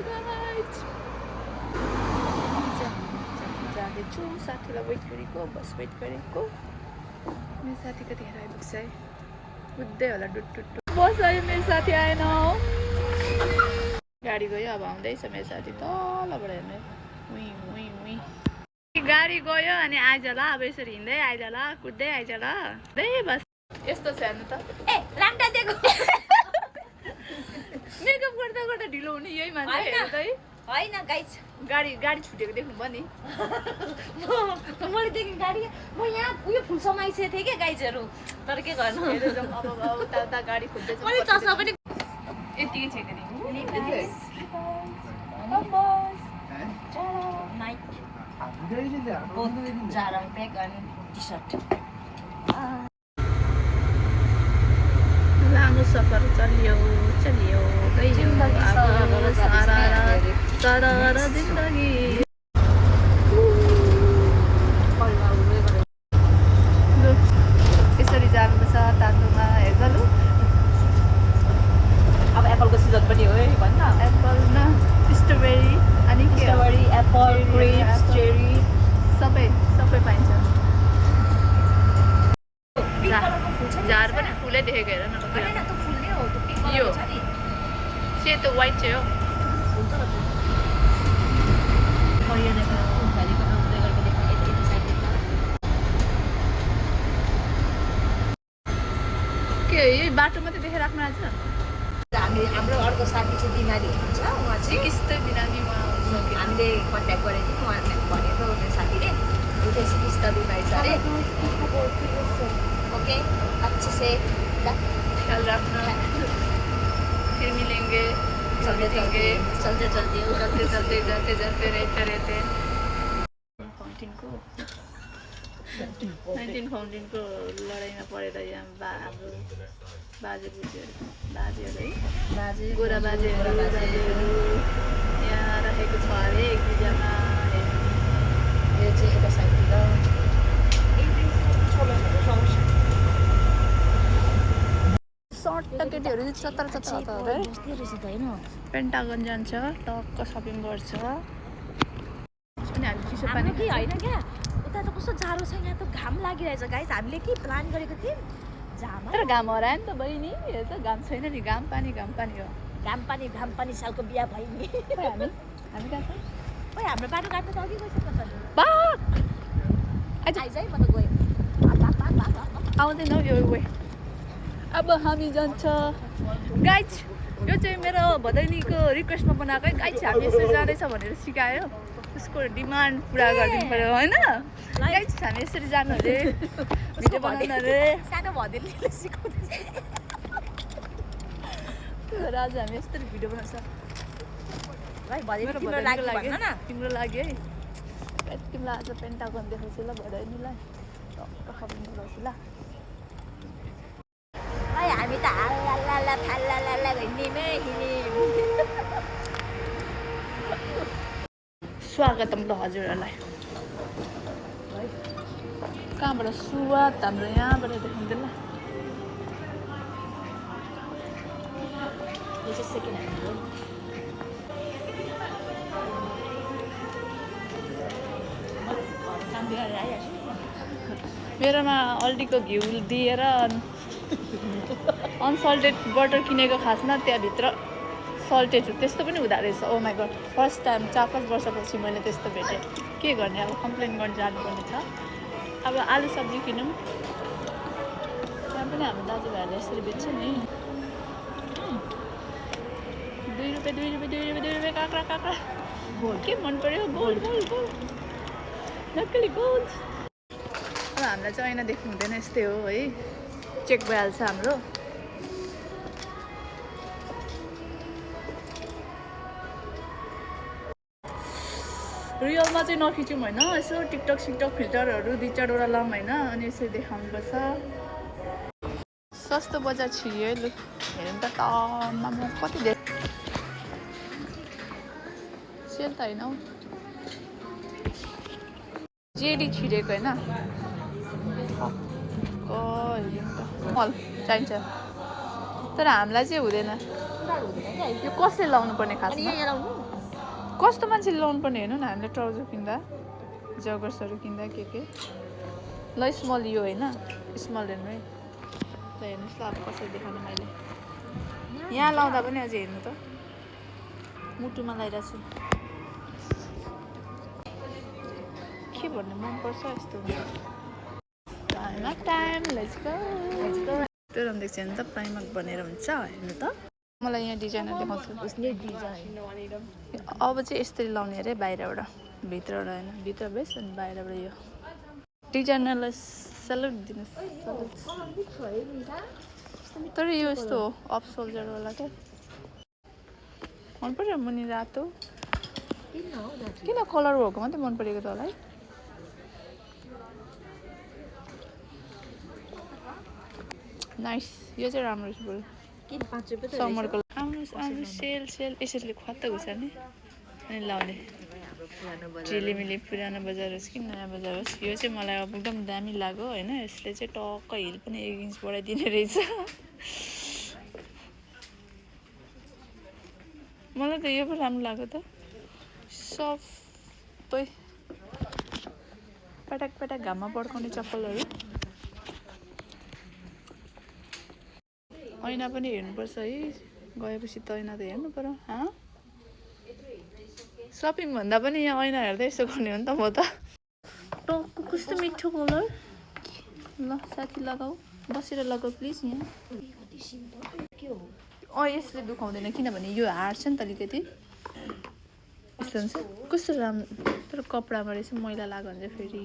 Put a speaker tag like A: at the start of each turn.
A: guys जाँदैछु साथीलाई weight गरेको बस वेट गरेको मेरो साथी कतिखेर आइपुग्छ है कुद्दै होला डुट बस आयो मेरो साथी आएन गाडी गयो अब आउँदैछ मेरो साथी तलबाट हेर्ने गाडी गयो अनि आइजला अब यसरी हिँड्दै आइजला कुद्दै आइजला बस यस्तो छ हेर्नु त
B: ए लाम्टा दिएको
A: मेकअप गर्दा ढिलो हुने यही मान्छे हेर्नु त है
B: हैन गाइस
A: गाडी छुटेको देख्नु भयो नि
B: मैले देखेँ गाडी म यहाँ उयो फुल समाइसकेको थिएँ क्या गाइजहरू तर के गर्नु
A: अब उता गाडी खुल्दैछ
B: मैले चस्मा पनि
A: यतिकै छैन नि
B: जारा ब्याग अनि टी-सर्ट
A: लामो सफर चलियो गयो सारा जिन्दगी यसरी जानुपर्छ तातोमा हेर्नु
B: अब एप्पलको सिजन पनि हो है भन्न
A: एप्पल न स्ट्रबेरी अनि
B: स्ट्रबेरी एप्पल ग्रेप्स चेरी
A: सबै पाइन्छ झार पनि फुलै देखेको हेर न यो सेतो वाइट चाहिँ हो के यही बाटो मात्रै देखेर राख्नु आज
B: हाम्रो अर्को साथी चाहिँ बिमारी हुनुहुन्छ उहाँ चाहिँ
A: चिकित्सै बिरामी
B: हामीले कन्ट्याक्ट गरेको थियौँ उहाँले भनेको मेरो साथीले उतै चिकित्सा बिमारी छ अरे ओके अच्छे से
A: ख्याल राख्नु फिर मिलेंगे
B: चलते
A: मिलेंगे
B: चलते
A: जाते रहते फाउन्टेनको 19 फाउन्टेनको लडाइँमा परेर यहाँ हाम्रो बाजेहरू है गोरा बाजेहरू यहाँ राखेको छ अरे एक दुईजना
B: यो चाहिँ एउटा साइडतिर
A: सर्ट त केटीहरू चत्तर है पेन्टागन जान्छ टक्क सपिङ गर्छ अनि हामी चिसो पानी
B: कि होइन क्या उता त कस्तो जाडो छ यहाँ त घाम लागिरहेछ गाइस हामीले के प्लान गरेको थियौँ
A: तर घाम हरायो नि त बहिनी यो त घाम छैन नि घाम पानी हो
B: घाम पानी सालको बिहा भयो नि
A: हामी कहाँ छौँ
B: ओइ हाम्रो बाटो काट्नु त अघि गइसक्छ आइज है म त गएँ
A: आउँदैन हौ यो वे अब हामी जान्छ गाइज यो चाहिँ मेरो भदैनीको रिक्वेस्टमा बनाएको है गाइज हामी यसरी जाँदैछ भनेर सिकायो उसको डिमान्ड पुरा गरिदिनु पऱ्यो होइन गाइज हामी यसरी जानु अरे भिडियो बनाउनु अरे
B: सानो भदैनीले सिकाउँदैछ
A: आज हामी यसरी भिडियो बनाउँछ तिम्रो लागि है तिमीलाई आज पेन्टागन देखाउँछु ल भदैनीलाई टक्क खपिङ गराउँछु ल
B: हामी त हाल्ला थाल्ला हिँड्ने
A: स्वागतम ल हजुरहरूलाई कहाँबाट सुरुवात हाम्रो यहाँबाट देखाउँदै ल
B: यो चाहिँ सेकेन्ड ह्यान्ड हो काम बिगारेर आइहाल्छु
A: मेरोमा अल्डीको घिउ दिएर अनसल्टेड बटर किनेको खासमा त्यहाँभित्र सल्टेड त्यस्तो पनि हुँदो रहेछ ओ माई गड फर्स्ट टाइम 4-5 वर्षपछि मैले त्यस्तो भेटेँ के गर्ने अब कम्प्लेन गर्न जानुपर्ने छ अब आलु सब्जी किनौँ त्यहाँ पनि हाम्रो दाजुभाइहरूले यसरी बेच्छ नि 2 रुपियाँ काँक्रा के मन पर्यो गोल्ड नक्कली गोल्ड अब हामीलाई चाहिँ ऐना देख्नु हुँदैन यस्तै हो है चेक भइहाल्छ हाम्रो रियलमा चाहिँ नखिचौँ होइन यसो टिकटक फिल्टरहरू 2-4वटा लाऊँ होइन अनि यसरी देखाउनुपर्छ सस्तो बजार छिर्यो है लु हेरौँ त म कति दे सेल त होइन हौ जेडी छिरेको होइन हेरौँ त मल चाहिन्छ तर हामीलाई चाहिँ हुँदैन
B: सुधार हुँदैन क्या
A: यो कसले लाउनु पर्ने
B: अनि
A: खासमा
B: यहाँ लाउनु
A: कस्तो मान्छेले लाउनु पर्ने हेर्नु न हामीले ट्राउजर किन्दा जगर्सहरू किन्दा के ल स्मल यो होइन स्मल हेर्नु है ल हेर्नुहोस् ल अब कसरी देखाउनु मैले यहाँ लाउँदा पनि अझै हेर्नु त मुटुमा लगाइरहेको छु के भन्नु मनपर्छ यस्तो टाइम लेट्स गो त्यो रम देख्छ नि त प्राइमक भनेर हुन्छ हेर्नु त मलाई यहाँ डिजाइनर देखाउँछु
B: उसले डिजाइन
A: अब चाहिँ यस्तरी लाउने अरे बाहिरबाट भित्रबाट होइन भित्र बेस अनि बाहिरबाट यो डिजाइनरलाई सेल्युट दिनुहोस् तर यो यस्तो हो अफ सोल्जरवाला क्या मन पर्यो मुनि रातो किन कलर भएको मात्रै मन परेको त होला है नाइस यो चाहिँ राम्रो छ बरु
B: किन 5 रुपैयाँ
A: समरको आउनु सेल यसरी ख्वात्त घुसार्ने अनि लाउने झिलिमिली पुरानो बजार होस् कि नयाँ बजार होस् यो चाहिँ मलाई अब एकदम दामी लाग्यो होइन यसले चाहिँ टक्क हिल पनि 1 इन्च बढाइदिने रहेछ मलाई त यो पो राम्रो लाग्यो त सबै पटक घाममा पड्काउने चप्पलहरू ऐना पनि हेर्नुपर्छ है गएपछि त ऐना त हेर्नु पर्यो सपिङ भन्दा पनि यहाँ ऐना हेर्दै यसो गर्ने हो नि त म त टक्क कस्तो मिठो कलर ल साथी लगाऊ बसेर लगाऊ प्लिज यहाँ यसले दुखाउँदैन किनभने यो हार्छ नि त अलिकति यस्तो हुन्छ कस्तो राम्रो तर कपडामा रहेछ मैला लाग्यो भने चाहिँ फेरि